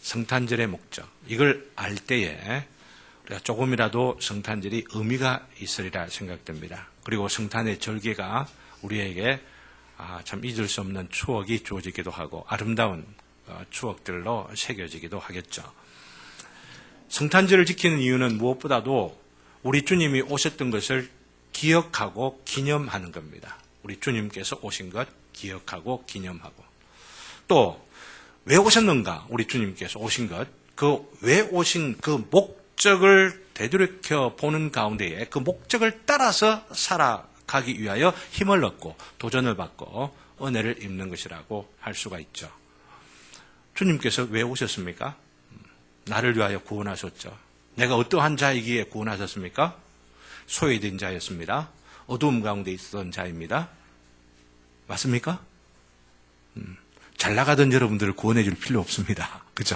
성탄절의 목적, 이걸 알 때에 우리가 조금이라도 성탄절이 의미가 있으리라 생각됩니다. 그리고 성탄의 절기가 우리에게 참 잊을 수 없는 추억이 주어지기도 하고 아름다운 추억들로 새겨지기도 하겠죠. 성탄절을 지키는 이유는 무엇보다도 우리 주님이 오셨던 것을 기억하고 기념하는 겁니다. 우리 주님께서 오신 것 기억하고 기념하고, 또 왜 오셨는가, 우리 주님께서 오신 것, 왜 오신 그 목적을 되돌이켜 보는 가운데에 그 목적을 따라서 살아가기 위하여 힘을 얻고 도전을 받고 은혜를 입는 것이라고 할 수가 있죠. 주님께서 왜 오셨습니까? 나를 위하여 구원하셨죠. 내가 어떠한 자이기에 구원하셨습니까? 소외된 자였습니다. 어두움 가운데 있었던 자입니다. 맞습니까? 잘 나가던 여러분들을 구원해 줄 필요 없습니다. 그죠?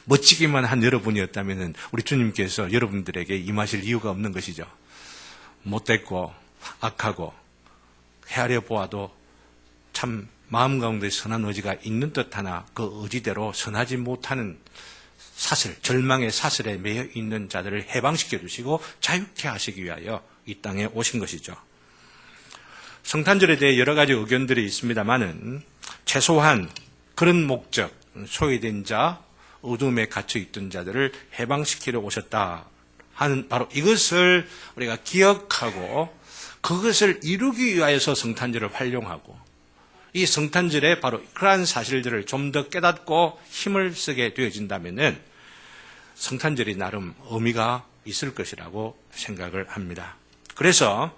멋지기만 한 여러분이었다면 우리 주님께서 여러분들에게 임하실 이유가 없는 것이죠. 못됐고 악하고 헤아려 보아도 참 마음 가운데 선한 의지가 있는 듯하나 그 의지대로 선하지 못하는 사슬, 절망의 사슬에 매여 있는 자들을 해방시켜 주시고 자유케 하시기 위하여 이 땅에 오신 것이죠. 성탄절에 대해 여러 가지 의견들이 있습니다만은 최소한 그런 목적, 소외된 자, 어둠에 갇혀 있던 자들을 해방시키려 오셨다 하는 바로 이것을 우리가 기억하고 그것을 이루기 위하여서 성탄절을 활용하고 이 성탄절에 바로 그러한 사실들을 좀 더 깨닫고 힘을 쓰게 되어진다면은 성탄절이 나름 의미가 있을 것이라고 생각을 합니다. 그래서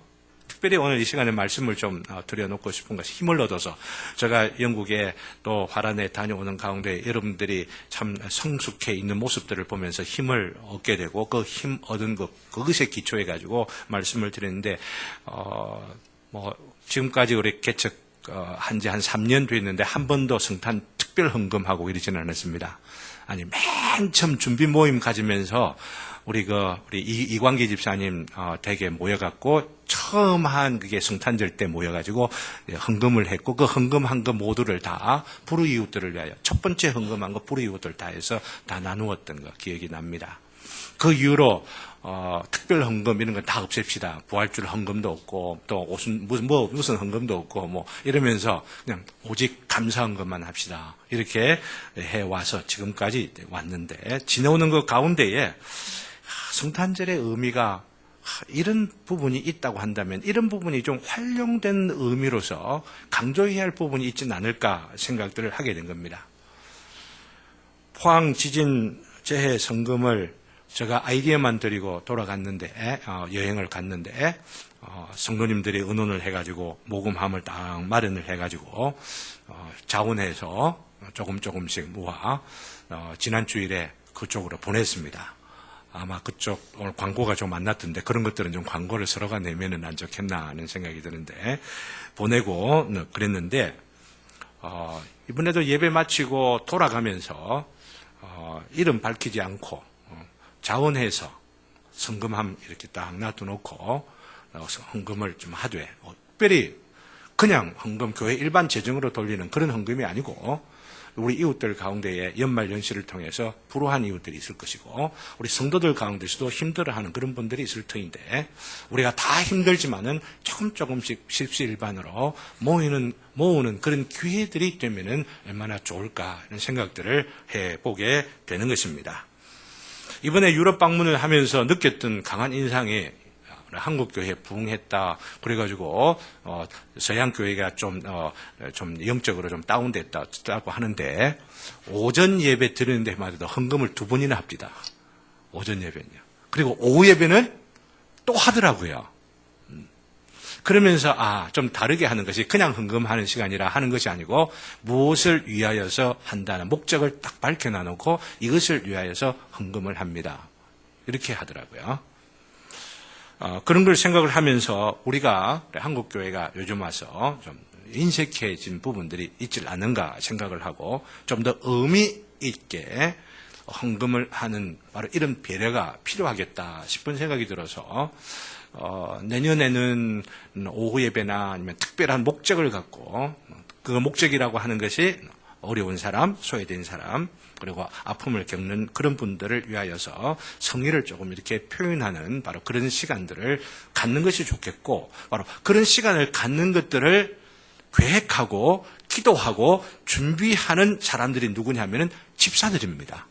특별히 오늘 이 시간에 말씀을 좀 드려놓고 싶은 것이 힘을 얻어서 제가 영국에 또 화란에 다녀오는 가운데 여러분들이 참 성숙해 있는 모습들을 보면서 힘을 얻게 되고 그 힘 얻은 그것에 기초해 가지고 말씀을 드렸는데 지금까지 우리 개척 한지 한 3년 됐는데 한 번도 성탄 특별 헌금하고 이러지는 않았습니다. 아니 맨 처음 준비 모임 가지면서 우리 이광기 집사님 댁에 모여갖고 처음 한 그게 성탄절 때 모여가지고 헌금을 했고 그 헌금한 거 모두를 다 불우이웃들을 위하여 첫 번째 헌금한 거 불우이웃들 다 해서 다 나누었던 거 기억이 납니다. 그 이후로 특별 헌금 이런 건 다 없앱시다. 부활절 헌금도 없고 또 무슨 헌금도 없고 뭐 이러면서 그냥 오직 감사 헌금만 합시다. 이렇게 해 와서 지금까지 왔는데 지내오는 그 가운데에 성탄절의 의미가 이런 부분이 있다고 한다면 이런 부분이 좀 활용된 의미로서 강조해야 할 부분이 있지는 않을까 생각들을 하게 된 겁니다. 포항 지진 재해 성금을 제가 아이디어만 드리고 돌아갔는데 여행을 갔는데 성도님들이 의논을 해가지고 모금함을 딱 마련을 해가지고 자원해서 조금씩 모아 지난 주일에 그쪽으로 보냈습니다. 아마 그쪽 오늘 광고가 좀 안 났던데 그런 것들은 좀 광고를 서로가 내면은 안 좋겠나 하는 생각이 드는데 보내고 그랬는데 이번에도 예배 마치고 돌아가면서 이름 밝히지 않고 자원해서 성금함 이렇게 딱 놔두놓고 헌금을 좀 하되 특별히 그냥 헌금 교회 일반 재정으로 돌리는 그런 헌금이 아니고 우리 이웃들 가운데에 연말 연시를 통해서 불우한 이웃들이 있을 것이고 우리 성도들 가운데서도 힘들어하는 그런 분들이 있을 터인데 우리가 다 힘들지만은 조금씩 십시일반으로 모으는 그런 기회들이 되면은 얼마나 좋을까 이런 생각들을 해보게 되는 것입니다. 이번에 유럽 방문을 하면서 느꼈던 강한 인상이 한국 교회에 부흥했다. 그래가지고 서양 교회가 좀 영적으로 좀 다운됐다고 하는데 오전 예배 드리는 데만 해도 헌금을 2번이나 합니다. 오전 예배는요. 그리고 오후 예배는 또 하더라고요. 그러면서 좀 다르게 하는 것이 그냥 헌금하는 시간이라 하는 것이 아니고 무엇을 위하여서 한다는 목적을 딱 밝혀놔놓고 이것을 위하여서 헌금을 합니다. 이렇게 하더라고요. 그런 걸 생각을 하면서 우리가 한국 교회가 요즘 와서 좀 인색해진 부분들이 있질 않은가 생각을 하고 좀 더 의미 있게 헌금을 하는 바로 이런 배려가 필요하겠다 싶은 생각이 들어서 내년에는 오후 예배나 아니면 특별한 목적을 갖고 그 목적이라고 하는 것이 어려운 사람, 소외된 사람, 그리고 아픔을 겪는 그런 분들을 위하여서 성의를 조금 이렇게 표현하는 바로 그런 시간들을 갖는 것이 좋겠고, 바로 그런 시간을 갖는 것들을 계획하고 기도하고 준비하는 사람들이 누구냐면은 집사들입니다.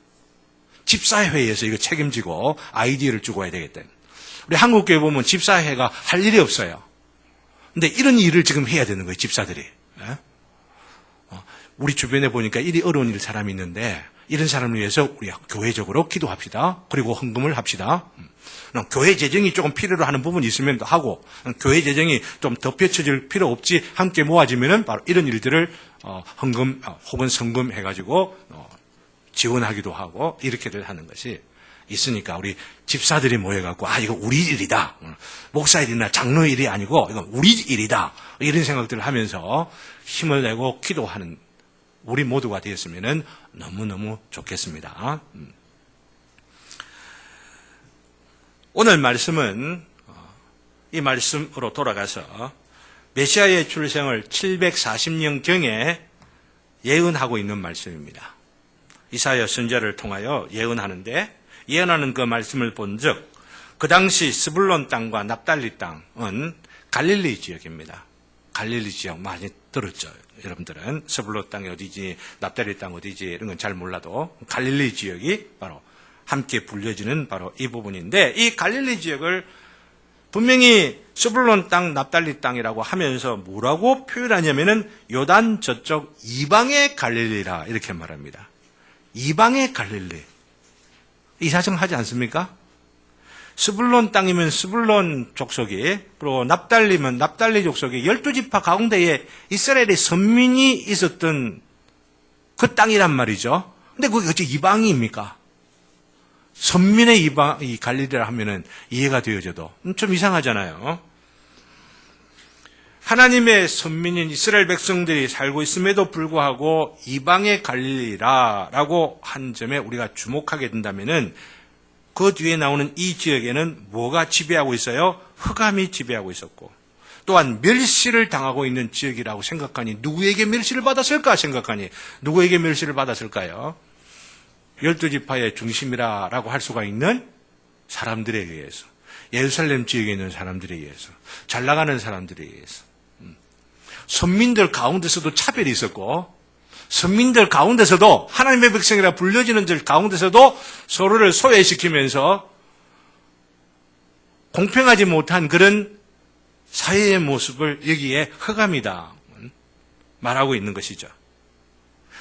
집사회에서 이거 책임지고 아이디어를 주고 해야 되겠다. 우리 한국교회 보면 집사회가 할 일이 없어요. 근데 이런 일을 지금 해야 되는 거예요, 집사들이. 우리 주변에 보니까 일이 어려운 사람이 있는데 이런 사람을 위해서 우리 교회적으로 기도합시다. 그리고 헌금을 합시다. 교회 재정이 조금 필요로 하는 부분이 있으면 하고, 교회 재정이 좀 덮여쳐질 필요 없지 함께 모아지면은 바로 이런 일들을 헌금 혹은 성금 해가지고 지원하기도 하고 이렇게들 하는 것이 있으니까 우리 집사들이 모여갖고 이거 우리 일이다. 목사 일이나 장로 일이 아니고 이건 우리 일이다. 이런 생각들을 하면서 힘을 내고 기도하는 우리 모두가 되었으면 너무너무 좋겠습니다. 오늘 말씀은 이 말씀으로 돌아가서 메시아의 출생을 740년경에 예언하고 있는 말씀입니다. 이사야 선지자를 통하여 예언하는데, 예언하는 그 말씀을 본즉 그 당시 스불론 땅과 납달리 땅은 갈릴리 지역입니다. 갈릴리 지역 많이 들었죠. 여러분들은 스불론 땅이 어디지, 납달리 땅 어디지 이런 건 잘 몰라도 갈릴리 지역이 바로 함께 불려지는 바로 이 부분인데, 이 갈릴리 지역을 분명히 스불론 땅, 납달리 땅이라고 하면서 뭐라고 표현하냐면은 요단 저쪽 이방의 갈릴리라 이렇게 말합니다. 이방의 갈릴리. 이사정하지 않습니까? 스불론 땅이면 스불론 족속이, 그리고 납달리면 납달리 족속이 12지파 가운데에 이스라엘의 선민이 있었던 그 땅이란 말이죠. 근데 그게 어째 이방입니까? 선민의 이방, 이 갈릴리라 하면은 이해가 되어져도 좀 이상하잖아요. 하나님의 선민인 이스라엘 백성들이 살고 있음에도 불구하고 이방의 갈릴리라라고 한 점에 우리가 주목하게 된다면은 그 뒤에 나오는 이 지역에는 뭐가 지배하고 있어요? 흑암이 지배하고 있었고, 또한 멸시를 당하고 있는 지역이라고 생각하니 누구에게 멸시를 받았을까 생각하니 누구에게 멸시를 받았을까요? 12지파의 중심이라고 할 수가 있는 사람들에 의해서, 예루살렘 지역에 있는 사람들에 의해서, 잘 나가는 사람들에 의해서, 선민들 가운데서도 차별이 있었고, 선민들 가운데서도 하나님의 백성이라 불려지는 들 가운데서도 서로를 소외시키면서 공평하지 못한 그런 사회의 모습을 여기에 흑암이다 말하고 있는 것이죠.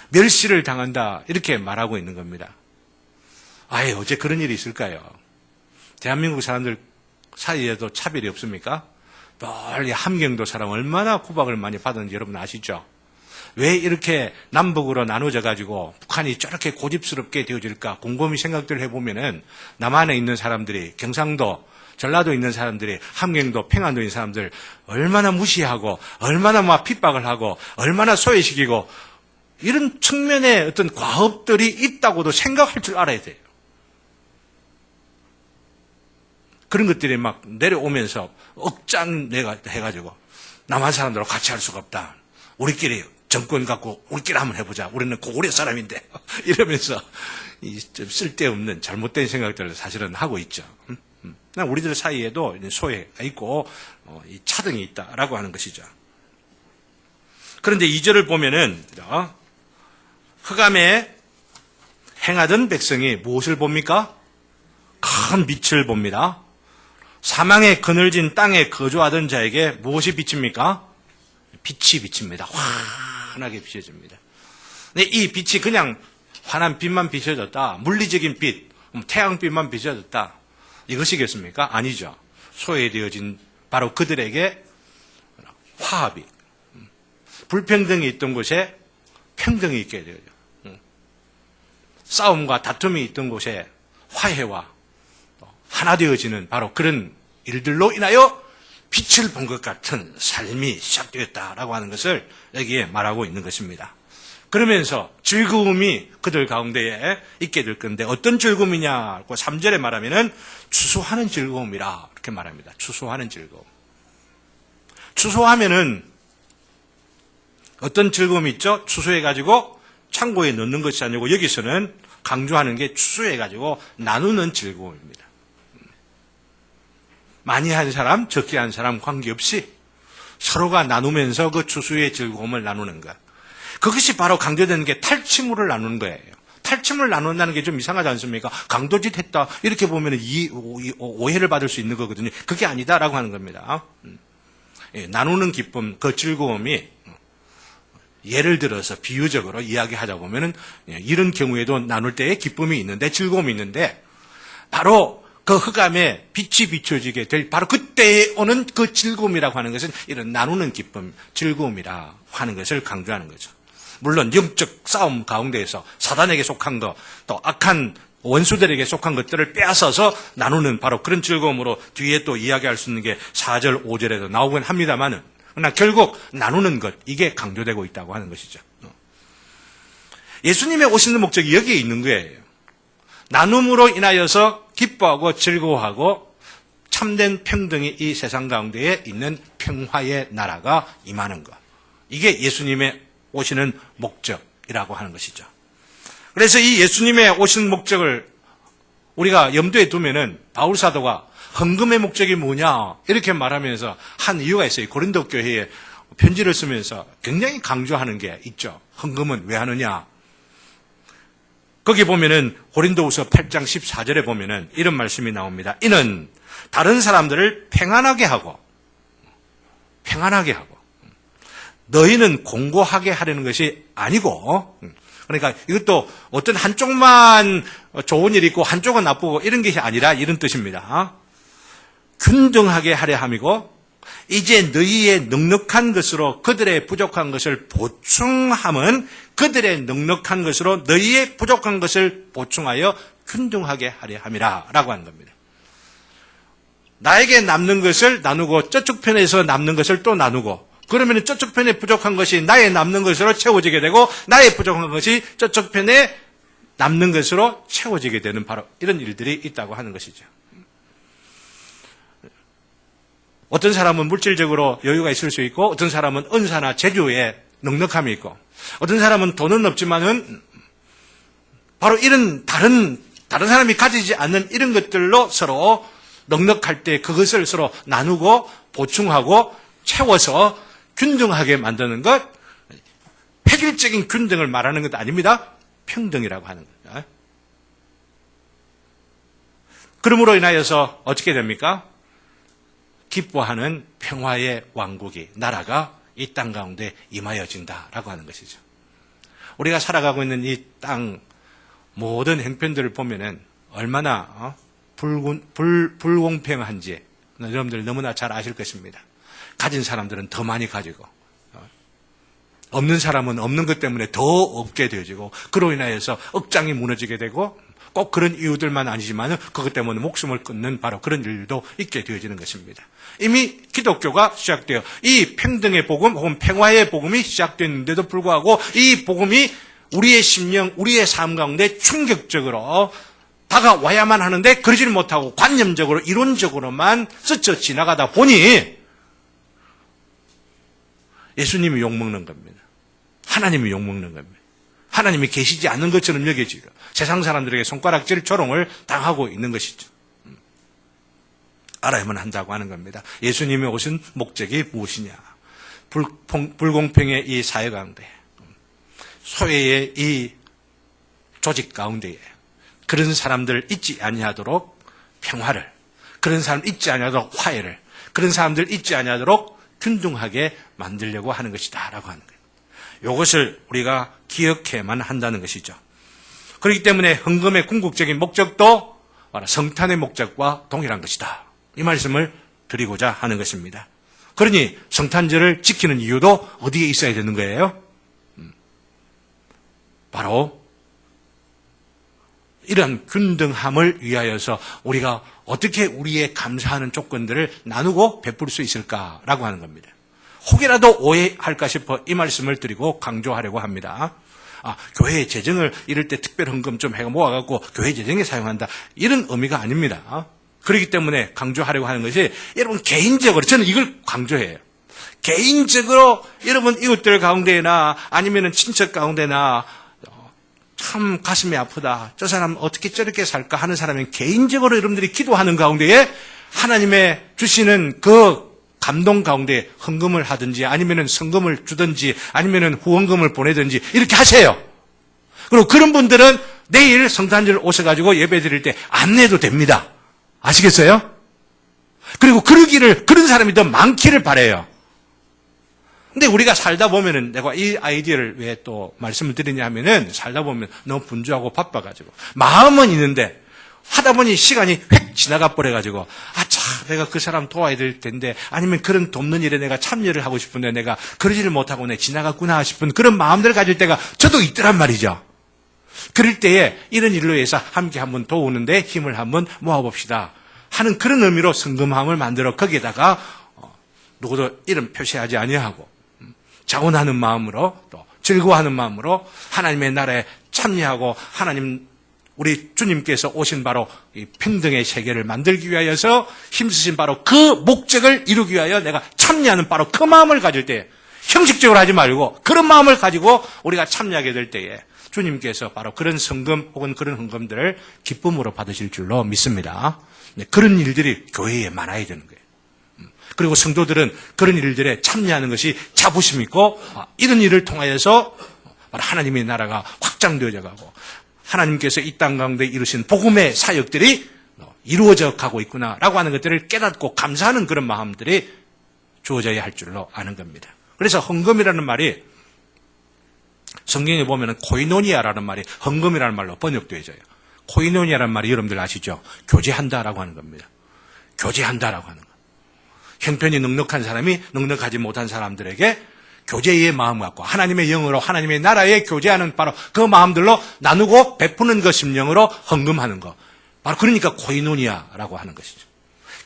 멸시를 당한다 이렇게 말하고 있는 겁니다. 어째 그런 일이 있을까요? 대한민국 사람들 사이에도 차별이 없습니까? 멀리 함경도 사람 얼마나 구박을 많이 받았는지 여러분 아시죠? 왜 이렇게 남북으로 나눠져 가지고 북한이 저렇게 고집스럽게 되어질까 곰곰이 생각들 해보면은 남한에 있는 사람들이, 경상도, 전라도 있는 사람들이, 함경도, 평안도 있는 사람들 얼마나 무시하고 얼마나 막 핍박을 하고 얼마나 소외시키고 이런 측면의 어떤 과업들이 있다고도 생각할 줄 알아야 돼요. 그런 것들이 막 내려오면서 억장 내가 해가지고 남한 사람들하고 같이 할 수가 없다. 우리끼리 정권 갖고 우리끼리 한번 해보자. 우리는 고구려 사람인데 이러면서 좀 쓸데없는 잘못된 생각들을 사실은 하고 있죠. 우리들 사이에도 소외가 있고 이 차등이 있다라고 하는 것이죠. 그런데 2절을 보면은 흑암에 행하던 백성이 무엇을 봅니까? 큰 빛을 봅니다. 사망의 그늘진 땅에 거주하던 자에게 무엇이 비칩니까? 빛이 비칩니다. 환하게 비춰집니다. 근데 이 빛이 그냥 환한 빛만 비춰졌다, 물리적인 빛, 태양빛만 비춰졌다, 이것이겠습니까? 아니죠. 소외되어진 바로 그들에게 화합이, 불평등이 있던 곳에 평등이 있게 되죠. 싸움과 다툼이 있던 곳에 화해와 하나 되어지는 바로 그런 일들로 인하여 빛을 본 것 같은 삶이 시작되었다라고 하는 것을 여기에 말하고 있는 것입니다. 그러면서 즐거움이 그들 가운데에 있게 될 건데 어떤 즐거움이냐고 3절에 말하면은 추수하는 즐거움이라 이렇게 말합니다. 추수하는 즐거움. 추수하면은 어떤 즐거움이 있죠? 추수해가지고 창고에 넣는 것이 아니고 여기서는 강조하는 게 추수해가지고 나누는 즐거움입니다. 많이 한 사람, 적게 한 사람 관계없이 서로가 나누면서 그 추수의 즐거움을 나누는 것. 그것이 바로 강조되는 게 탈취물을 나누는 거예요. 탈취물을 나눈다는 게 좀 이상하지 않습니까? 강도짓 했다. 이렇게 보면 오해를 받을 수 있는 거거든요. 그게 아니다라고 하는 겁니다. 나누는 기쁨, 그 즐거움이 예를 들어서 비유적으로 이야기하자 보면은 이런 경우에도 나눌 때의 기쁨이 있는데 즐거움이 있는데 바로 그 흑암에 빛이 비춰지게 될 바로 그때에 오는 그 즐거움이라고 하는 것은 이런 나누는 기쁨, 즐거움이라 하는 것을 강조하는 거죠. 물론 영적 싸움 가운데에서 사단에게 속한 것, 또 악한 원수들에게 속한 것들을 빼앗아서 나누는 바로 그런 즐거움으로 뒤에 또 이야기할 수 있는 게 4절, 5절에도 나오긴 합니다만은 그러나 결국 나누는 것, 이게 강조되고 있다고 하는 것이죠. 예수님의 오시는 목적이 여기에 있는 거예요. 나눔으로 인하여서 기뻐하고 즐거워하고 참된 평등이 이 세상 가운데에 있는 평화의 나라가 임하는 것. 이게 예수님의 오시는 목적이라고 하는 것이죠. 그래서 이 예수님의 오시는 목적을 우리가 염두에 두면은 바울 사도가 헌금의 목적이 뭐냐 이렇게 말하면서 한 이유가 있어요. 고린도 교회에 편지를 쓰면서 굉장히 강조하는 게 있죠. 헌금은 왜 하느냐? 거기 보면은 고린도후서 8장 14절에 보면은 이런 말씀이 나옵니다. 이는 다른 사람들을 평안하게 하고 너희는 공고하게 하려는 것이 아니고, 그러니까 이것도 어떤 한쪽만 좋은 일이 있고 한쪽은 나쁘고 이런 것이 아니라 이런 뜻입니다. 균등하게 하려 함이고 이제 너희의 넉넉한 것으로 그들의 부족한 것을 보충함은 그들의 넉넉한 것으로 너희의 부족한 것을 보충하여 균등하게 하려 함이라 라고 하는 겁니다. 나에게 남는 것을 나누고 저쪽 편에서 남는 것을 또 나누고 그러면 저쪽 편에 부족한 것이 나의 남는 것으로 채워지게 되고 나의 부족한 것이 저쪽 편에 남는 것으로 채워지게 되는 바로 이런 일들이 있다고 하는 것이죠. 어떤 사람은 물질적으로 여유가 있을 수 있고 어떤 사람은 은사나 재주에 넉넉함이 있고 어떤 사람은 돈은 없지만은 바로 이런 다른 사람이 가지지 않는 이런 것들로 서로 넉넉할 때 그것을 서로 나누고 보충하고 채워서 균등하게 만드는 것, 획일적인 균등을 말하는 것 아닙니다. 평등이라고 하는 거죠. 그러므로 인하여서 어떻게 됩니까? 기뻐하는 평화의 왕국이, 나라가 이 땅 가운데 임하여진다라고 하는 것이죠. 우리가 살아가고 있는 이 땅 모든 형편들을 보면은 얼마나 불공평한지 여러분들 너무나 잘 아실 것입니다. 가진 사람들은 더 많이 가지고 없는 사람은 없는 것 때문에 더 없게 되어지고 그로 인하여서 억장이 무너지게 되고 꼭 그런 이유들만 아니지만 그것 때문에 목숨을 끊는 바로 그런 일도 있게 되어지는 것입니다. 이미 기독교가 시작되어 이 평등의 복음 혹은 평화의 복음이 시작됐는데도 불구하고 이 복음이 우리의 심령, 우리의 삶 가운데 충격적으로 다가와야만 하는데 그러지는 못하고 관념적으로 이론적으로만 스쳐 지나가다 보니 예수님이 욕먹는 겁니다. 하나님이 욕먹는 겁니다. 하나님이 계시지 않는 것처럼 여겨지고 세상 사람들에게 손가락질 조롱을 당하고 있는 것이죠. 알아야만 한다고 하는 겁니다. 예수님이 오신 목적이 무엇이냐. 불공평의 이 사회 가운데 소외의 이 조직 가운데에 그런 사람들 잊지 아니하도록 평화를, 그런 사람 잊지 아니하도록 화해를, 그런 사람들 잊지 아니하도록 균등하게 만들려고 하는 것이다 라고 하는 거예요. 이것을 우리가 기억해야만 한다는 것이죠. 그렇기 때문에 헌금의 궁극적인 목적도 바로 성탄의 목적과 동일한 것이다. 이 말씀을 드리고자 하는 것입니다. 그러니 성탄절을 지키는 이유도 어디에 있어야 되는 거예요? 바로 이런 균등함을 위하여서 우리가 어떻게 우리의 감사하는 조건들을 나누고 베풀 수 있을까라고 하는 겁니다. 혹이라도 오해할까 싶어 이 말씀을 드리고 강조하려고 합니다. 교회 재정을 이럴 때 특별 헌금 좀 해가 모아갖고 교회 재정에 사용한다. 이런 의미가 아닙니다. 그렇기 때문에 강조하려고 하는 것이 여러분 개인적으로 저는 이걸 강조해요. 개인적으로 여러분 이웃들 가운데나 아니면 친척 가운데나 참 가슴이 아프다. 저 사람 어떻게 저렇게 살까 하는 사람은 개인적으로 여러분들이 기도하는 가운데에 하나님의 주시는 그 감동 가운데 헌금을 하든지 아니면은 성금을 주든지 아니면은 후원금을 보내든지 이렇게 하세요. 그리고 그런 분들은 내일 성탄절 오셔가지고 예배 드릴 때 안 내도 됩니다. 아시겠어요? 그리고 그런 사람이 더 많기를 바라요. 근데 우리가 살다 보면은 내가 이 아이디어를 왜 또 말씀을 드리냐 하면은 살다 보면 너무 분주하고 바빠가지고 마음은 있는데 하다 보니 시간이 휙 지나가 버려가지고 내가 그 사람 도와야 될 텐데 아니면 그런 돕는 일에 내가 참여를 하고 싶은데 내가 그러지를 못하고 내 지나갔구나 싶은 그런 마음들을 가질 때가 저도 있더란 말이죠. 그럴 때에 이런 일로 해서 함께 한번 도우는데 힘을 한번 모아봅시다 하는 그런 의미로 성금함을 만들어 거기에다가 누구도 이름 표시하지 아니하고 자원하는 마음으로 또 즐거워하는 마음으로 하나님의 나라에 참여하고 하나님 우리 주님께서 오신 바로 이 평등의 세계를 만들기 위하여서 힘쓰신 바로 그 목적을 이루기 위하여 내가 참여하는 바로 그 마음을 가질 때 형식적으로 하지 말고 그런 마음을 가지고 우리가 참여하게 될 때에 주님께서 바로 그런 성금 혹은 그런 헌금들을 기쁨으로 받으실 줄로 믿습니다. 그런 일들이 교회에 많아야 되는 거예요. 그리고 성도들은 그런 일들에 참여하는 것이 자부심 있고 이런 일을 통하여서 하나님의 나라가 확장되어져 가고 하나님께서 이 땅 가운데 이루신 복음의 사역들이 이루어져 가고 있구나라고 하는 것들을 깨닫고 감사하는 그런 마음들이 주어져야 할 줄로 아는 겁니다. 그래서 헌금이라는 말이 성경에 보면 코이노니아라는 말이 헌금이라는 말로 번역되어져요. 코이노니아라는 말이 여러분들 아시죠? 교제한다라고 하는 겁니다. 교제한다라고 하는 거. 형편이 넉넉한 사람이 넉넉하지 못한 사람들에게 교제의 마음 갖고 하나님의 영으로 하나님의 나라에 교제하는 바로 그 마음들로 나누고 베푸는 것 심령으로 헌금하는 것. 바로 그러니까 코이노니아라고 하는 것이죠.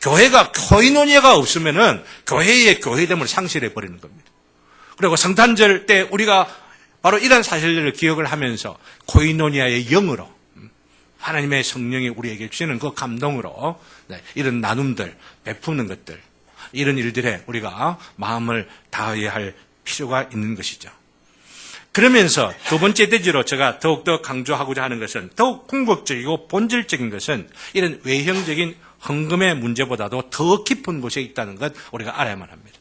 교회가 코이노니아가 없으면은 교회의 교회됨을 상실해 버리는 겁니다. 그리고 성탄절 때 우리가 바로 이런 사실들을 기억을 하면서 코이노니아의 영으로 하나님의 성령이 우리에게 주시는 그 감동으로 이런 나눔들, 베푸는 것들 이런 일들에 우리가 마음을 다해야 할 필요가 있는 것이죠. 그러면서 두 번째 대지로 제가 더욱더 강조하고자 하는 것은 더욱 궁극적이고 본질적인 것은 이런 외형적인 헌금의 문제보다도 더 깊은 곳에 있다는 것 우리가 알아야만 합니다.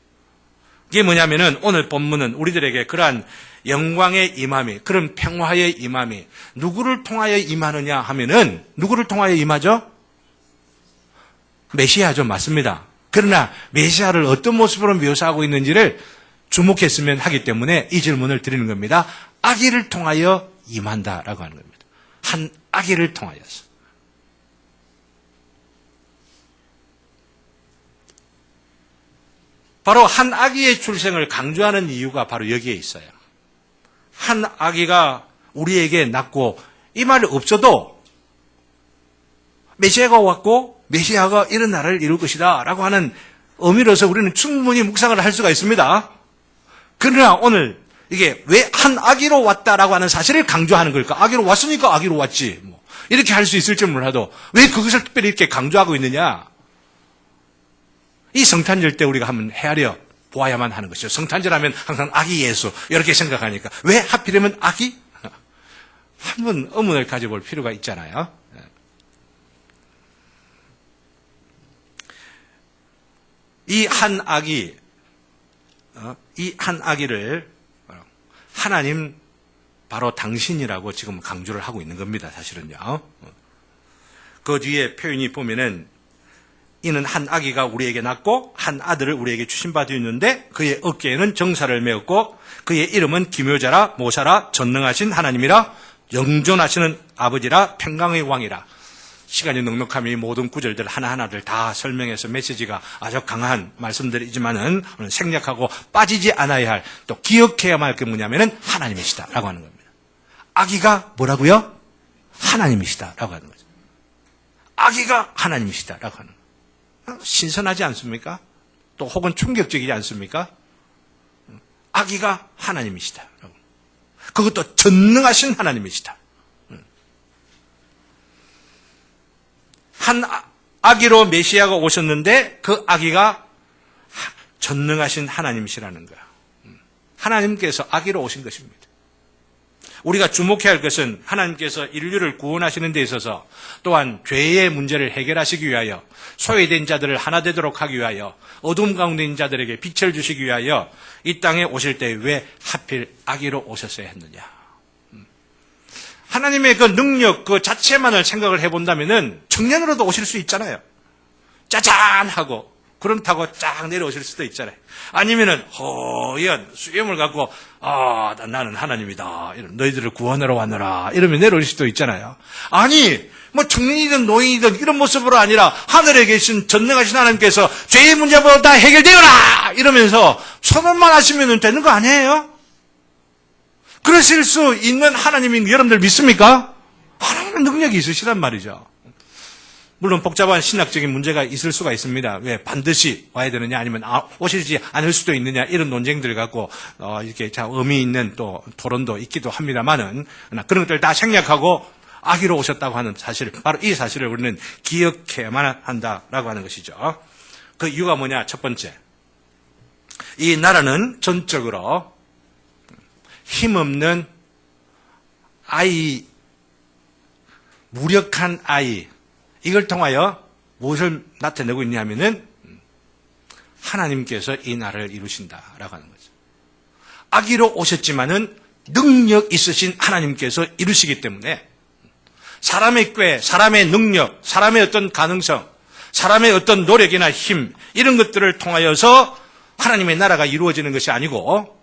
이게 뭐냐면은 오늘 본문은 우리들에게 그러한 영광의 임함이 그런 평화의 임함이 누구를 통하여 임하느냐 하면은 누구를 통하여 임하죠? 메시아죠. 맞습니다. 그러나 메시아를 어떤 모습으로 묘사하고 있는지를 주목했으면 하기 때문에 이 질문을 드리는 겁니다. 아기를 통하여 임한다라고 하는 겁니다. 한 아기를 통하여서. 바로 한 아기의 출생을 강조하는 이유가 바로 여기에 있어요. 한 아기가 우리에게 낳고 이 말이 없어도 메시아가 왔고 메시아가 이런 나라를 이룰 것이다 라고 하는 의미로서 우리는 충분히 묵상을 할 수가 있습니다. 그러나 오늘 이게 왜 한 아기로 왔다라고 하는 사실을 강조하는 걸까? 아기로 왔으니까 아기로 왔지. 이렇게 할 수 있을지 몰라도 왜 그것을 특별히 이렇게 강조하고 있느냐? 이 성탄절 때 우리가 한번 헤아려 보아야만 하는 것이죠. 성탄절 하면 항상 아기 예수 이렇게 생각하니까 왜 하필이면 아기? 한번 의문을 가져볼 필요가 있잖아요. 이 한 아기를 하나님 바로 당신이라고 지금 강조를 하고 있는 겁니다. 사실은요. 그 뒤에 표현이 보면은 이는 한 아기가 우리에게 낳고 한 아들을 우리에게 주신 바 되었는데 그의 어깨에는 정사를 메었고 그의 이름은 기묘자라 모사라 전능하신 하나님이라 영존하시는 아버지라 평강의 왕이라. 시간이 넉넉하면 이 모든 구절들 하나하나를 다 설명해서 메시지가 아주 강한 말씀들이지만은 생략하고 빠지지 않아야 할 또 기억해야만 할 게 뭐냐면은 하나님이시다라고 하는 겁니다. 아기가 뭐라고요? 하나님이시다라고 하는 거죠. 아기가 하나님이시다라고 하는 거예요. 신선하지 않습니까? 또 혹은 충격적이지 않습니까? 아기가 하나님이시다. 그것도 전능하신 하나님이시다. 한 아기로 메시아가 오셨는데 그 아기가 전능하신 하나님이시라는 거야. 하나님께서 아기로 오신 것입니다. 우리가 주목해야 할 것은 하나님께서 인류를 구원하시는 데 있어서 또한 죄의 문제를 해결하시기 위하여 소외된 자들을 하나 되도록 하기 위하여 어둠 가운데 있는 자들에게 빛을 주시기 위하여 이 땅에 오실 때 왜 하필 아기로 오셨어야 했느냐. 하나님의 그 능력 그 자체만을 생각을 해본다면은 청년으로도 오실 수 있잖아요. 짜잔 하고 구름 타고 쫙 내려오실 수도 있잖아요. 아니면은 허연 수염을 갖고 나는 하나님이다. 이런 너희들을 구원하러 왔노라. 이러면 내려올 수도 있잖아요. 아니 뭐 청년이든 노인이든 이런 모습으로 아니라 하늘에 계신 전능하신 하나님께서 죄의 문제보다 다 해결되어라 이러면서 선언만 하시면 되는 거 아니에요? 그러실 수 있는 하나님인 여러분들 믿습니까? 하나님은 능력이 있으시단 말이죠. 물론 복잡한 신학적인 문제가 있을 수가 있습니다. 왜 반드시 와야 되느냐 아니면 오시지 않을 수도 있느냐 이런 논쟁들 갖고 이렇게 의미 있는 또 토론도 있기도 합니다만은 그런 것들 다 생략하고 아기로 오셨다고 하는 사실, 바로 이 사실을 우리는 기억해야만 한다라고 하는 것이죠. 그 이유가 뭐냐? 첫 번째, 이 나라는 전적으로 힘없는 아이, 무력한 아이, 이걸 통하여 무엇을 나타내고 있냐면은 하나님께서 이 나라를 이루신다라고 하는 거죠. 아기로 오셨지만은 능력 있으신 하나님께서 이루시기 때문에 사람의 꾀, 사람의 능력, 사람의 어떤 가능성, 사람의 어떤 노력이나 힘 이런 것들을 통하여서 하나님의 나라가 이루어지는 것이 아니고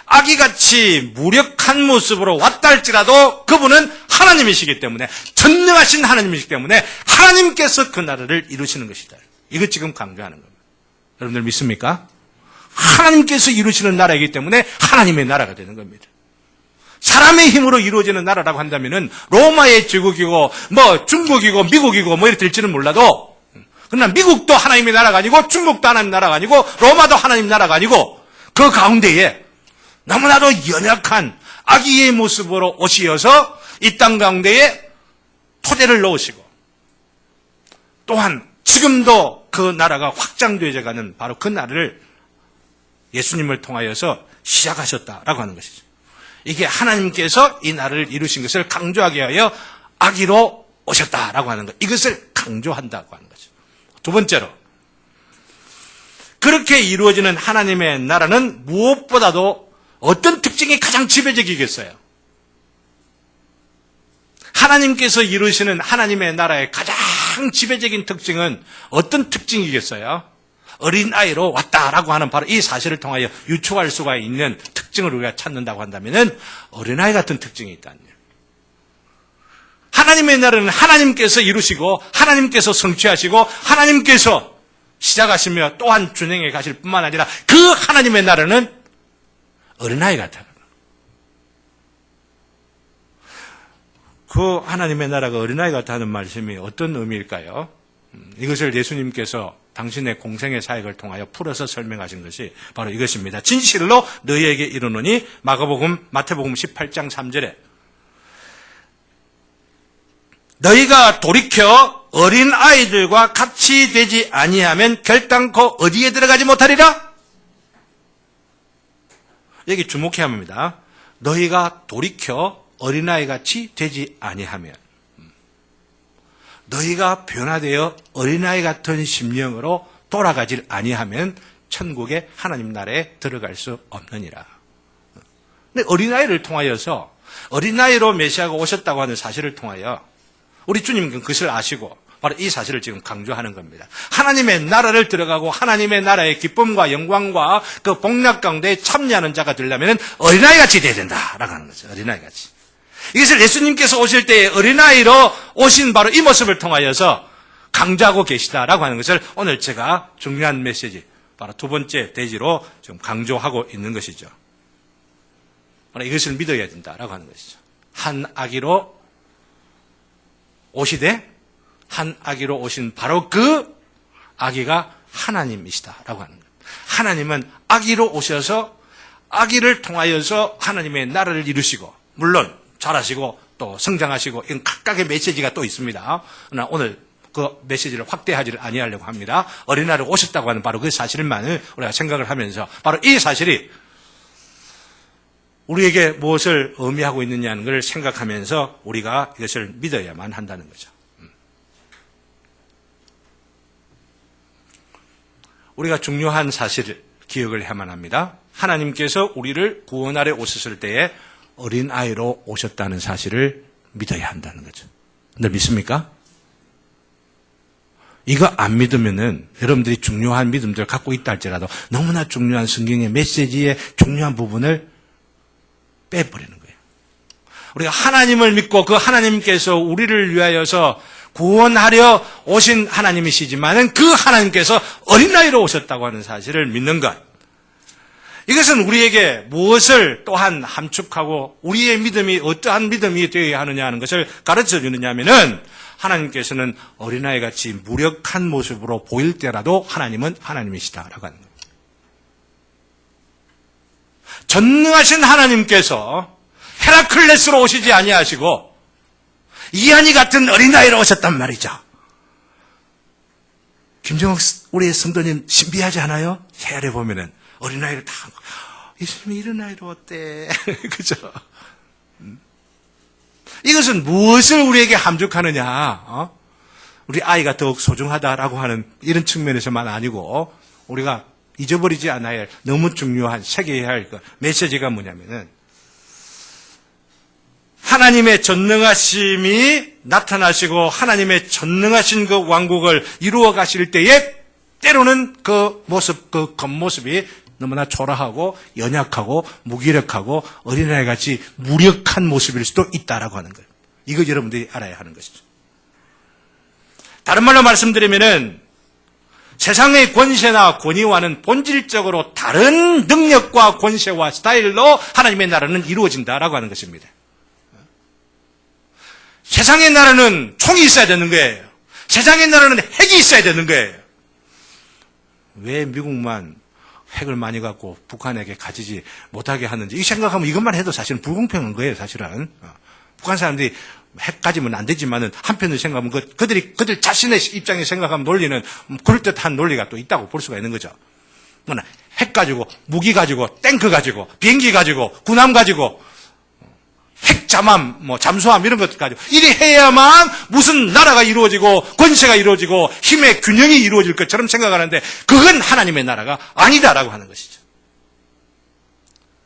아기같이 무력한 모습으로 왔다 할지라도 그분은 하나님이시기 때문에 전능하신 하나님이시기 때문에 하나님께서 그 나라를 이루시는 것이다. 이거 지금 강조하는 겁니다. 여러분들 믿습니까? 하나님께서 이루시는 나라이기 때문에 하나님의 나라가 되는 겁니다. 사람의 힘으로 이루어지는 나라라고 한다면은 로마의 제국이고 뭐 중국이고 미국이고 뭐 이렇게 될지는 몰라도 그러나 미국도 하나님의 나라가 아니고 중국도 하나님의 나라가 아니고 로마도 하나님의 나라가 아니고 그 가운데에 너무나도 연약한 아기의 모습으로 오시어서 이 땅 가운데에 토대를 놓으시고 또한 지금도 그 나라가 확장되어져 가는 바로 그 나라를 예수님을 통하여서 시작하셨다라고 하는 것이죠. 이게 하나님께서 이 나라를 이루신 것을 강조하게 하여 아기로 오셨다라고 하는 것. 이것을 강조한다고 하는 거죠. 두 번째로, 그렇게 이루어지는 하나님의 나라는 무엇보다도 어떤 특징이 가장 지배적이겠어요? 하나님께서 이루시는 하나님의 나라의 가장 지배적인 특징은 어떤 특징이겠어요? 어린아이로 왔다라고 하는 바로 이 사실을 통하여 유추할 수가 있는 특징을 우리가 찾는다고 한다면 어린아이 같은 특징이 있다는 거예요. 하나님의 나라는 하나님께서 이루시고 하나님께서 성취하시고 하나님께서 시작하시며 또한 준행해 가실 뿐만 아니라 그 하나님의 나라는 어린아이 같아요. 그 하나님의 나라가 어린아이 같다는 말씀이 어떤 의미일까요? 이것을 예수님께서 당신의 공생의 사역을 통하여 풀어서 설명하신 것이 바로 이것입니다. 진실로 너희에게 이르노니 마태복음 18장 3절에 너희가 돌이켜 어린 아이들과 같이 되지 아니하면 결단코 어디에 들어가지 못하리라. 여기 주목해야 합니다. 너희가 돌이켜 어린아이같이 되지 아니하면, 너희가 변화되어 어린아이 같은 심령으로 돌아가질 아니하면 천국의 하나님 나라에 들어갈 수 없느니라. 근데 어린아이를 통하여서 어린아이로 메시아가 오셨다고 하는 사실을 통하여 우리 주님은 그것을 아시고 바로 이 사실을 지금 강조하는 겁니다. 하나님의 나라를 들어가고 하나님의 나라의 기쁨과 영광과 그 복락 가운데 참여하는 자가 되려면 어린아이같이 돼야 된다라고 하는 거죠. 어린아이같이. 이것을 예수님께서 오실 때에 어린아이로 오신 바로 이 모습을 통하여서 강조하고 계시다라고 하는 것을 오늘 제가 중요한 메시지, 바로 두 번째 대지로 좀 강조하고 있는 것이죠. 바로 이것을 믿어야 된다라고 하는 것이죠. 한 아기로 오시되 한 아기로 오신 바로 그 아기가 하나님이시다라고 하는 거예요. 하나님은 아기로 오셔서 아기를 통하여서 하나님의 나라를 이루시고, 물론 잘하시고 또 성장하시고 이런 각각의 메시지가 또 있습니다. 그러나 오늘 그 메시지를 확대하지를 아니하려고 합니다. 어린아이로 오셨다고 하는 바로 그 사실만을 우리가 생각을 하면서 바로 이 사실이 우리에게 무엇을 의미하고 있느냐는 걸 생각하면서 우리가 이것을 믿어야만 한다는 거죠. 우리가 중요한 사실을 기억을 해야만 합니다. 하나님께서 우리를 구원하러 오셨을 때에 어린아이로 오셨다는 사실을 믿어야 한다는 거죠. 너 믿습니까? 이거 안 믿으면은 여러분들이 중요한 믿음들 갖고 있다 할지라도 너무나 중요한 성경의 메시지의 중요한 부분을 빼버리는 거예요. 우리가 하나님을 믿고 그 하나님께서 우리를 위하여서 구원하려 오신 하나님이시지만은 그 하나님께서 어린아이로 오셨다고 하는 사실을 믿는 것. 이것은 우리에게 무엇을 또한 함축하고 우리의 믿음이 어떠한 믿음이 되어야 하느냐 하는 것을 가르쳐 주느냐 하면은 하나님께서는 어린아이같이 무력한 모습으로 보일 때라도 하나님은 하나님이시다라고 하는 겁니다. 전능하신 하나님께서 헤라클레스로 오시지 아니하시고 이한이 같은 어린아이로 오셨단 말이죠. 김정욱 우리 성도님 신비하지 않아요? 헤아려 보면은 어린아이를 다 예수님이 이런 아이로 왔대. 그죠? 이것은 무엇을 우리에게 함축하느냐? 우리 아이가 더욱 소중하다라고 하는 이런 측면에서만 아니고 우리가 잊어버리지 않아야 할 너무 중요한 새겨야 할 그 메시지가 뭐냐면은 하나님의 전능하심이 나타나시고 하나님의 전능하신 그 왕국을 이루어 가실 때에 때로는 그 모습, 그 겉모습이 너무나 초라하고 연약하고 무기력하고 어린아이같이 무력한 모습일 수도 있다라고 하는 거예요. 이거 여러분들이 알아야 하는 것이죠. 다른 말로 말씀드리면은 세상의 권세나 권위와는 본질적으로 다른 능력과 권세와 스타일로 하나님의 나라는 이루어진다라고 하는 것입니다. 세상의 나라는 총이 있어야 되는 거예요. 세상의 나라는 핵이 있어야 되는 거예요. 왜 미국만 핵을 많이 갖고 북한에게 가지지 못하게 하는지 이 생각하면 이것만 해도 사실은 불공평한 거예요. 사실은 북한 사람들이 핵 가지면 안 되지만은 한편으로 생각하면 그들 자신의 입장에 생각하면 논리는 그럴듯한 논리가 또 있다고 볼 수가 있는 거죠. 핵 가지고 무기 가지고 탱크 가지고 비행기 가지고 군함 가지고 핵 잠함 잠수함 이런 것 가지고 이리 해야만 무슨 나라가 이루어지고 권세가 이루어지고 힘의 균형이 이루어질 것처럼 생각하는데 그건 하나님의 나라가 아니다라고 하는 것이죠.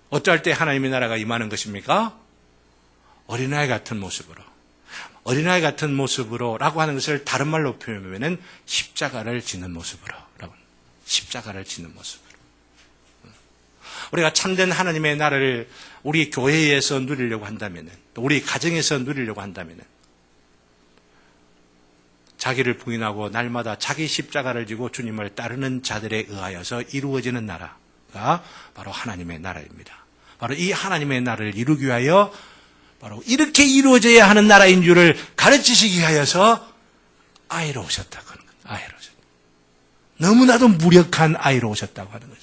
어떨 때 하나님의 나라가 임하는 것입니까? 어린아이 같은 모습으로. 어린아이 같은 모습으로라고 하는 것을 다른 말로 표현하면 십자가를 지는 모습으로라고. 십자가를 지는 모습으로. 우리가 참된 하나님의 나라를 우리 교회에서 누리려고 한다면, 또 우리 가정에서 누리려고 한다면, 자기를 부인하고 날마다 자기 십자가를 지고 주님을 따르는 자들에 의하여서 이루어지는 나라가 바로 하나님의 나라입니다. 바로 이 하나님의 나라를 이루기 위하여 바로 이렇게 이루어져야 하는 나라인 줄을 가르치시기 위하여서 아이로 오셨다고 하는 거예요. 아이로 오셨다. 너무나도 무력한 아이로 오셨다고 하는 거죠.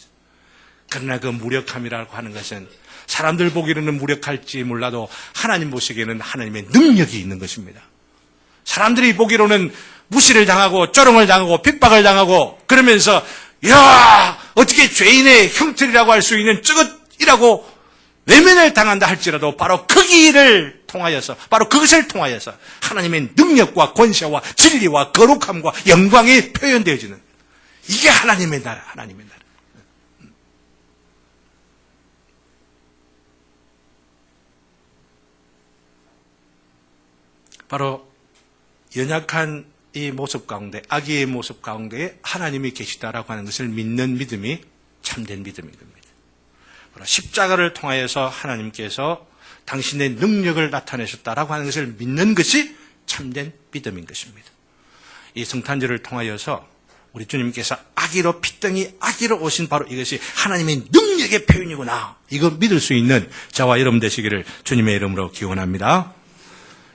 그러나 그 무력함이라고 하는 것은 사람들 보기로는 무력할지 몰라도 하나님 보시기에는 하나님의 능력이 있는 것입니다. 사람들이 보기로는 무시를 당하고 쪼롱을 당하고 핍박을 당하고 그러면서 야 어떻게 죄인의 형틀이라고 할 수 있는 쩌긋이라고 외면을 당한다 할지라도 바로 그 길을 통하여서 바로 그것을 통하여서 하나님의 능력과 권세와 진리와 거룩함과 영광이 표현되어지는 이게 하나님의 나라, 하나님의 나라. 바로 연약한 이 모습 가운데, 아기의 모습 가운데에 하나님이 계시다라고 하는 것을 믿는 믿음이 참된 믿음인 겁니다. 바로 십자가를 통하여서 하나님께서 당신의 능력을 나타내셨다라고 하는 것을 믿는 것이 참된 믿음인 것입니다. 이 성탄절을 통하여서 우리 주님께서 아기로 피덩이 아기로 오신 바로 이것이 하나님의 능력의 표현이구나. 이거 믿을 수 있는 저와 여러분 되시기를 주님의 이름으로 기원합니다.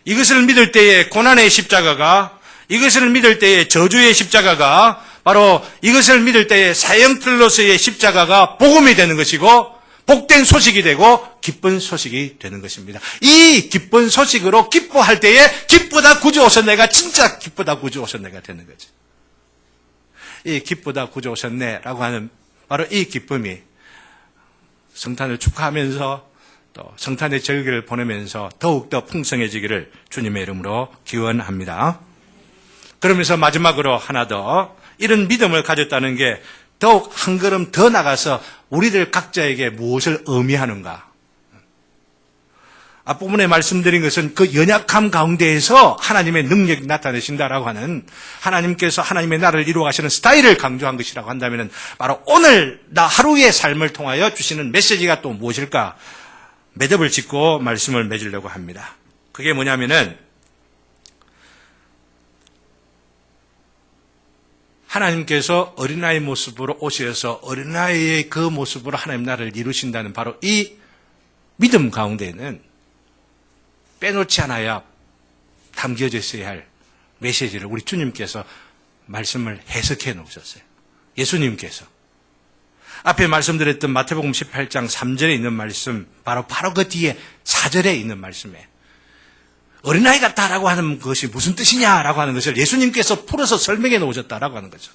이것을 믿을 때에 고난의 십자가가, 이것을 믿을 때에 저주의 십자가가, 바로 이것을 믿을 때에 사형틀로서의 십자가가 복음이 되는 것이고 복된 소식이 되고 기쁜 소식이 되는 것입니다. 이 기쁜 소식으로 기뻐할 때에 기쁘다 구주 오셨네가 진짜 기쁘다 구주 오셨네가 되는 거죠. 이 기쁘다 구주 오셨네라고 하는 바로 이 기쁨이 성탄을 축하하면서 또 성탄의 절기를 보내면서 더욱더 풍성해지기를 주님의 이름으로 기원합니다. 그러면서 마지막으로 하나 더, 이런 믿음을 가졌다는 게 더욱 한 걸음 더 나가서 우리들 각자에게 무엇을 의미하는가. 앞부분에 말씀드린 것은 그 연약함 가운데에서 하나님의 능력이 나타내신다라고 하는, 하나님께서 하나님의 나라를 이루어가시는 스타일을 강조한 것이라고 한다면 바로 오늘 나 하루의 삶을 통하여 주시는 메시지가 또 무엇일까? 매듭을 짓고 말씀을 맺으려고 합니다. 그게 뭐냐면은 하나님께서 어린아이 모습으로 오셔서 어린아이의 그 모습으로 하나님 나라를 이루신다는 바로 이 믿음 가운데에는 빼놓지 않아야 담겨져 있어야 할 메시지를 우리 주님께서 말씀을 해석해 놓으셨어요. 예수님께서. 앞에 말씀드렸던 마태복음 18장 3절에 있는 말씀, 바로 그 뒤에 4절에 있는 말씀에 어린아이 같다라고 하는 것이 무슨 뜻이냐라고 하는 것을 예수님께서 풀어서 설명해 놓으셨다라고 하는 거죠.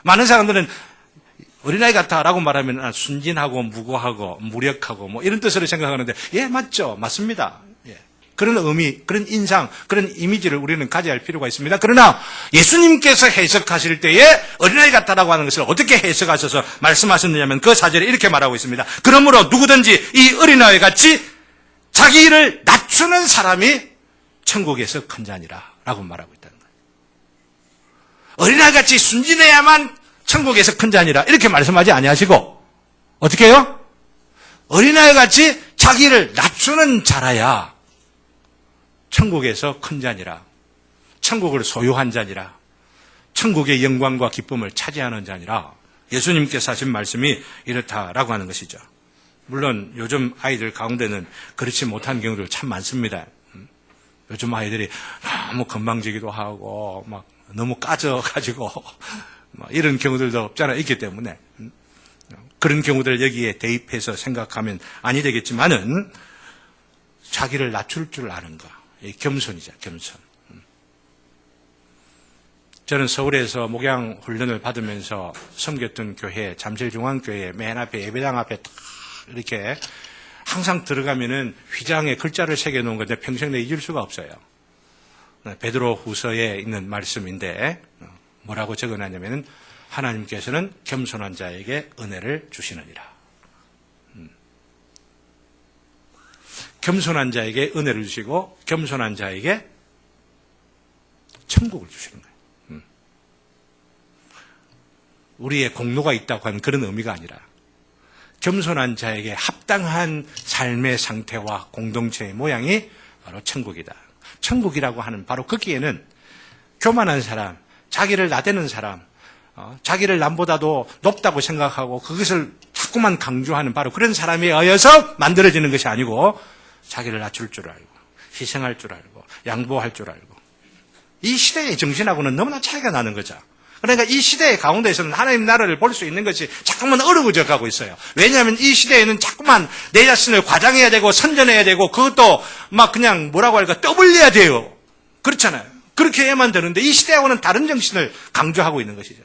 많은 사람들은 어린아이 같다라고 말하면 순진하고 무고하고 무력하고 뭐 이런 뜻으로 생각하는데, 예, 맞죠. 맞습니다. 예. 그런 의미, 그런 인상, 그런 이미지를 우리는 가져야 할 필요가 있습니다. 그러나 예수님께서 해석하실 때에 어린아이 같다라고 하는 것을 어떻게 해석하셔서 말씀하셨느냐면 그 4절에 이렇게 말하고 있습니다. 그러므로 누구든지 이 어린아이 같이 자기를 낮추는 사람이 천국에서 큰 자니라 라고 말하고 있다는 거예요. 어린아이 같이 순진해야만 천국에서 큰 자니라 이렇게 말씀하지 아니하시고 어떻게 해요? 어린아이 같이 자기를 낮추는 자라야 천국에서 큰 자니라, 천국을 소유한 자니라, 천국의 영광과 기쁨을 차지하는 자니라, 예수님께서 하신 말씀이 이렇다라고 하는 것이죠. 물론 요즘 아이들 가운데는 그렇지 못한 경우들 참 많습니다. 요즘 아이들이 너무 건방지기도 하고 막 너무 까져가지고 이런 경우들도 없잖아요. 있기 때문에 그런 경우들 여기에 대입해서 생각하면 아니 되겠지만은 자기를 낮출 줄 아는 거, 겸손이죠. 겸손. 저는 서울에서 목양 훈련을 받으면서 섬겼던 교회, 잠실중앙교회 맨 앞에 예배당 앞에 딱 이렇게 항상 들어가면은 휘장에 글자를 새겨놓은 건데 평생 내 잊을 수가 없어요. 베드로 후서에 있는 말씀인데 뭐라고 적어놨냐면은 하나님께서는 겸손한 자에게 은혜를 주시느니라. 겸손한 자에게 은혜를 주시고 겸손한 자에게 천국을 주시는 거예요. 우리의 공로가 있다고 하는 그런 의미가 아니라 겸손한 자에게 합당한 삶의 상태와 공동체의 모양이 바로 천국이다. 천국이라고 하는 바로 거기에는 교만한 사람, 자기를 나대는 사람, 자기를 남보다도 높다고 생각하고 그것을 자꾸만 강조하는 바로 그런 사람에 의해서 만들어지는 것이 아니고 자기를 낮출 줄 알고 희생할 줄 알고 양보할 줄 알고 이 시대의 정신하고는 너무나 차이가 나는 거죠. 그러니까 이 시대의 가운데에서는 하나님 나라를 볼 수 있는 것이 자꾸만 어려워져 가고 있어요. 왜냐하면 이 시대에는 자꾸만 내 자신을 과장해야 되고 선전해야 되고 그것도 막 그냥 뭐라고 할까 떠벌려야 돼요. 그렇잖아요. 그렇게 해야만 되는데 이 시대하고는 다른 정신을 강조하고 있는 것이죠.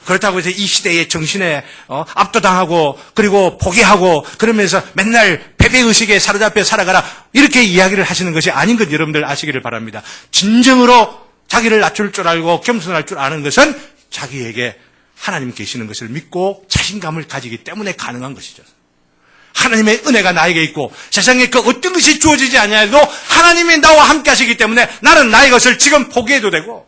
그렇다고 해서 이 시대의 정신에 압도당하고 그리고 포기하고 그러면서 맨날 패배의식에 사로잡혀 살아가라 이렇게 이야기를 하시는 것이 아닌 것 여러분들 아시기를 바랍니다. 진정으로 자기를 낮출 줄 알고 겸손할 줄 아는 것은 자기에게 하나님 계시는 것을 믿고 자신감을 가지기 때문에 가능한 것이죠. 하나님의 은혜가 나에게 있고 세상에 그 어떤 것이 주어지지 아니하여도 하나님이 나와 함께 하시기 때문에 나는 나의 것을 지금 포기해도 되고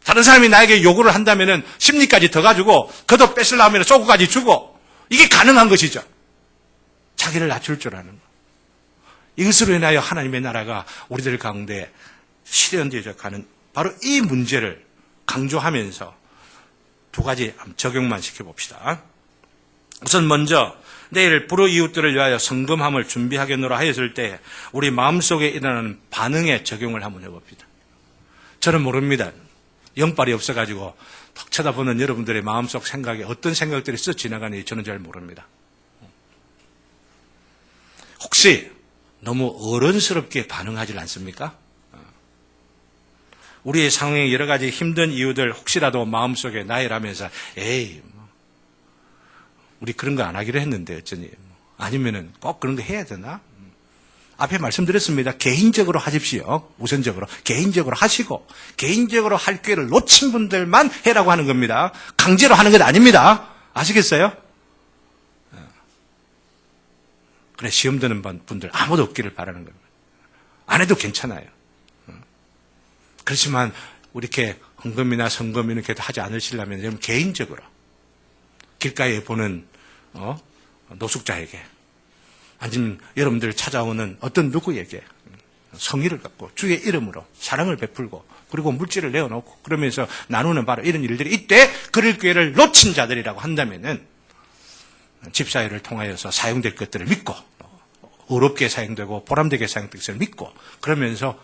다른 사람이 나에게 요구를 한다면 심리까지 더 가지고 그도 뺏으려면 쏘고까지 주고 이게 가능한 것이죠. 자기를 낮출 줄 아는 것. 이것으로 인하여 하나님의 나라가 우리들 가운데 실현되어 가는 바로 이 문제를 강조하면서 두 가지 적용만 시켜봅시다. 우선 먼저 내일 불의 이웃들을 위하여 성금함을 준비하겠노라 하였을 때 우리 마음속에 일어나는 반응에 적용을 한번 해봅시다. 저는 모릅니다. 영빨이 없어가지고 탁 쳐다보는 여러분들의 마음속 생각에 어떤 생각들이 쓱 지나가는지 저는 잘 모릅니다. 혹시 너무 어른스럽게 반응하지 않습니까? 우리의 상황에 여러 가지 힘든 이유들 혹시라도 마음속에 나열하면서 에이 우리 그런 거 안 하기로 했는데 어쩌니 아니면은 꼭 그런 거 해야 되나? 앞에 말씀드렸습니다. 개인적으로 하십시오. 우선적으로. 개인적으로 하시고, 개인적으로 할 기회를 놓친 분들만 해라고 하는 겁니다. 강제로 하는 것 아닙니다. 아시겠어요? 그래, 시험 드는 분들 아무도 없기를 바라는 겁니다. 안 해도 괜찮아요. 그렇지만, 이렇게 헌금이나 성금이나 이렇게 하지 않으시려면, 여러분 개인적으로, 길가에 보는, 노숙자에게, 아니면 여러분들 찾아오는 어떤 누구에게 성의를 갖고 주의 이름으로 사랑을 베풀고 그리고 물질을 내어놓고 그러면서 나누는 바로 이런 일들이 이때 그럴 기회를 놓친 자들이라고 한다면은 집사회를 통하여서 사용될 것들을 믿고 의롭게 사용되고 보람되게 사용될 것을 믿고 그러면서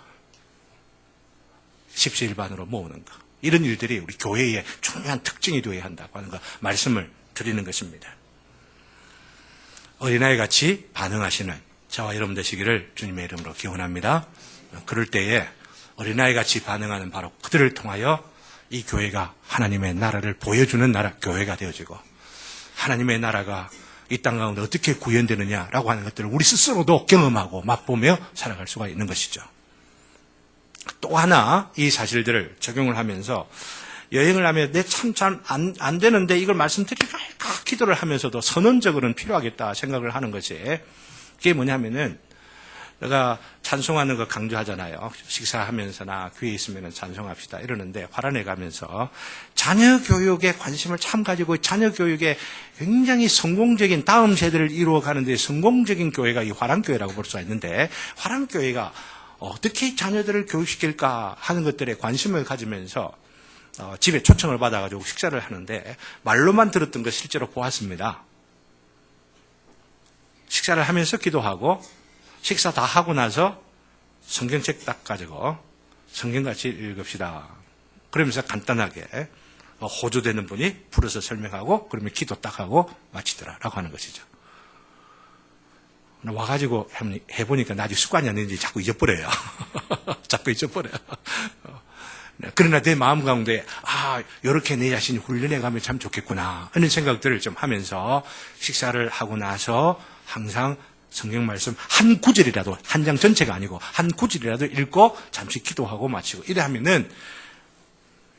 십시일반으로 모으는 것 이런 일들이 우리 교회의 중요한 특징이 되어야 한다고 하는 거 말씀을 드리는 것입니다. 어린아이 같이 반응하시는 저와 여러분 되시기를 주님의 이름으로 기원합니다. 그럴 때에 어린아이 같이 반응하는 바로 그들을 통하여 이 교회가 하나님의 나라를 보여주는 나라, 교회가 되어지고 하나님의 나라가 이 땅 가운데 어떻게 구현되느냐라고 하는 것들을 우리 스스로도 경험하고 맛보며 살아갈 수가 있는 것이죠. 또 하나 이 사실들을 적용을 하면서 여행을 하면 내 참 잘 안 되는데 이걸 말씀드릴까 기도를 하면서도 선언적으로는 필요하겠다 생각을 하는 것이 그게 뭐냐면은 내가 찬송하는 거 강조하잖아요. 식사하면서나 귀에 있으면 찬송합시다 이러는데 화란에 가면서 자녀 교육에 관심을 참 가지고 자녀 교육에 굉장히 성공적인 다음 세대를 이루어가는 데 성공적인 교회가 이 화란교회라고 볼 수가 있는데 화란교회가 어떻게 자녀들을 교육시킬까 하는 것들에 관심을 가지면서 집에 초청을 받아가지고 식사를 하는데 말로만 들었던 거 실제로 보았습니다. 식사를 하면서 기도하고 식사 다 하고 나서 성경책 딱 가지고 성경같이 읽읍시다. 그러면서 간단하게 호조되는 분이 풀어서 설명하고 그러면 기도 딱 하고 마치더라라고 하는 것이죠. 와가지고 해보니까 나중에 습관이 아닌지 자꾸 잊어버려요. 자꾸 잊어버려요. 그러나 내 마음 가운데 이렇게 내 자신이 훈련해 가면 참 좋겠구나 하는 생각들을 좀 하면서 식사를 하고 나서 항상 성경 말씀 한 구절이라도 한 장 전체가 아니고 한 구절이라도 읽고 잠시 기도하고 마치고 이래 하면은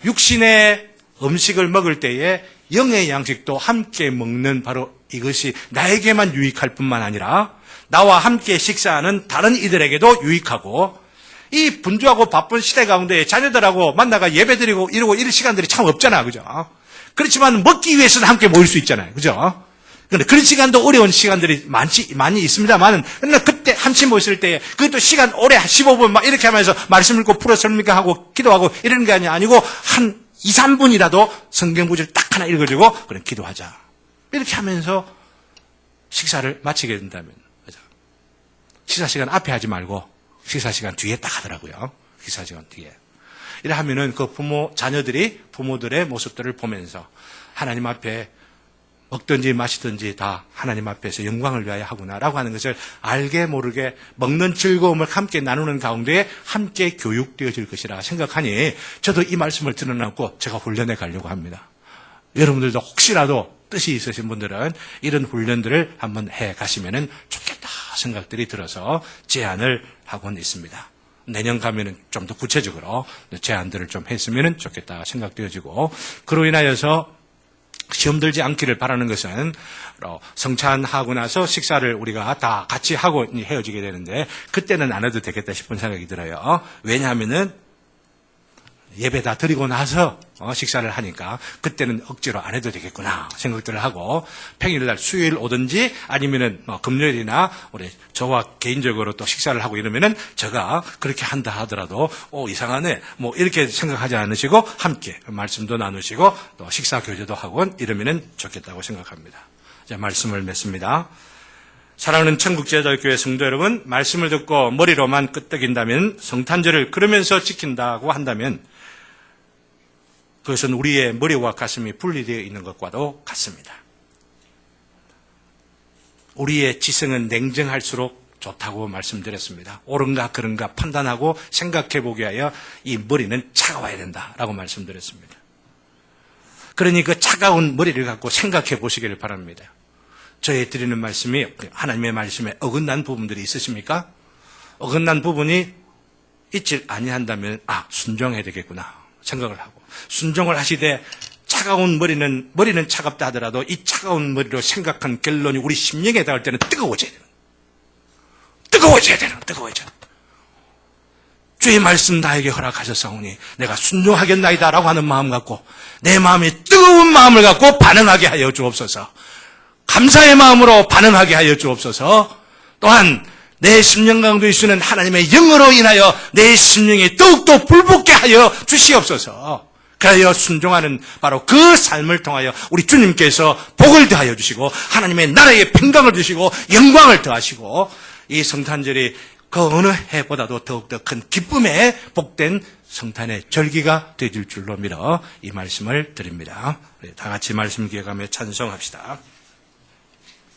육신의 음식을 먹을 때에 영의 양식도 함께 먹는 바로 이것이 나에게만 유익할 뿐만 아니라 나와 함께 식사하는 다른 이들에게도 유익하고 이 분주하고 바쁜 시대 가운데 자녀들하고 만나가 예배드리고 이러고 이런 시간들이 참 없잖아. 그죠? 그렇지만 먹기 위해서는 함께 모일 수 있잖아요. 그죠? 그런데 그런 시간도 어려운 시간들이 많이 있습니다만, 그러나 그때 한치 모였을 때, 그것도 시간 오래 15분 막 이렇게 하면서 말씀 읽고 풀어 설명하고 기도하고 이러는 게 아니고, 한 2, 3분이라도 성경 구절 딱 하나 읽어주고, 그래, 기도하자. 이렇게 하면서 식사를 마치게 된다면, 그죠? 식사 시간 앞에 하지 말고, 식사 시간 뒤에 딱 하더라고요. 식사 시간 뒤에. 이래 하면은 그 자녀들이 부모들의 모습들을 보면서 하나님 앞에 먹든지 마시든지 다 하나님 앞에서 영광을 위하여 하구나라고 하는 것을 알게 모르게 먹는 즐거움을 함께 나누는 가운데 함께 교육되어질 것이라 생각하니 저도 이 말씀을 들어놓고 제가 훈련해 가려고 합니다. 여러분들도 혹시라도 뜻이 있으신 분들은 이런 훈련들을 한번 해 가시면 좋겠다 생각들이 들어서 제안을 하고는 있습니다. 내년 가면은 좀 더 구체적으로 제안들을 좀 했으면 좋겠다 생각되어지고 그로 인하여서 시험 들지 않기를 바라는 것은 성찬하고 나서 식사를 우리가 다 같이 하고 헤어지게 되는데 그때는 안 해도 되겠다 싶은 생각이 들어요. 왜냐하면은 예배 다 드리고 나서 식사를 하니까 그때는 억지로 안 해도 되겠구나 생각들을 하고 평일날 수요일 오든지 아니면은 금요일이나 우리 저와 개인적으로 또 식사를 하고 이러면은 제가 그렇게 한다 하더라도 이상하네 뭐 이렇게 생각하지 않으시고 함께 말씀도 나누시고 또 식사 교제도 하고 이러면은 좋겠다고 생각합니다. 자, 말씀을 맺습니다. 사랑하는 천국제자교회 성도 여러분, 말씀을 듣고 머리로만 끄떡인다면 성탄절을 그러면서 지킨다고 한다면 그것은 우리의 머리와 가슴이 분리되어 있는 것과도 같습니다. 우리의 지성은 냉정할수록 좋다고 말씀드렸습니다. 옳은가 그른가 판단하고 생각해 보기 위하여 이 머리는 차가워야 된다라고 말씀드렸습니다. 그러니 그 차가운 머리를 갖고 생각해 보시기를 바랍니다. 저희 드리는 말씀이 하나님의 말씀에 어긋난 부분들이 있으십니까? 어긋난 부분이 있지 아니한다면 순종해야 되겠구나 생각을 하고, 순종을 하시되 차가운 머리는 차갑다 하더라도 이 차가운 머리로 생각한 결론이 우리 심령에 닿을 때는 뜨거워져야 되는, 뜨거워져야. 주의 말씀 나에게 허락하셨사오니 내가 순종하겠나이다라고 하는 마음 갖고, 내 마음이 뜨거운 마음을 갖고 반응하게 하여 주옵소서. 감사의 마음으로 반응하게 하여 주옵소서. 또한 내 심령 가운데 있는 하나님의 영으로 인하여 내 심령이 더욱더 불붙게 하여 주시옵소서. 그하여 순종하는 바로 그 삶을 통하여 우리 주님께서 복을 더하여 주시고 하나님의 나라의 평강을 주시고 영광을 더하시고, 이 성탄절이 그 어느 해보다도 더욱더 큰 기쁨의 복된 성탄의 절기가 되질 줄로 믿어 이 말씀을 드립니다. 다 같이 말씀 기억하며 찬송합시다.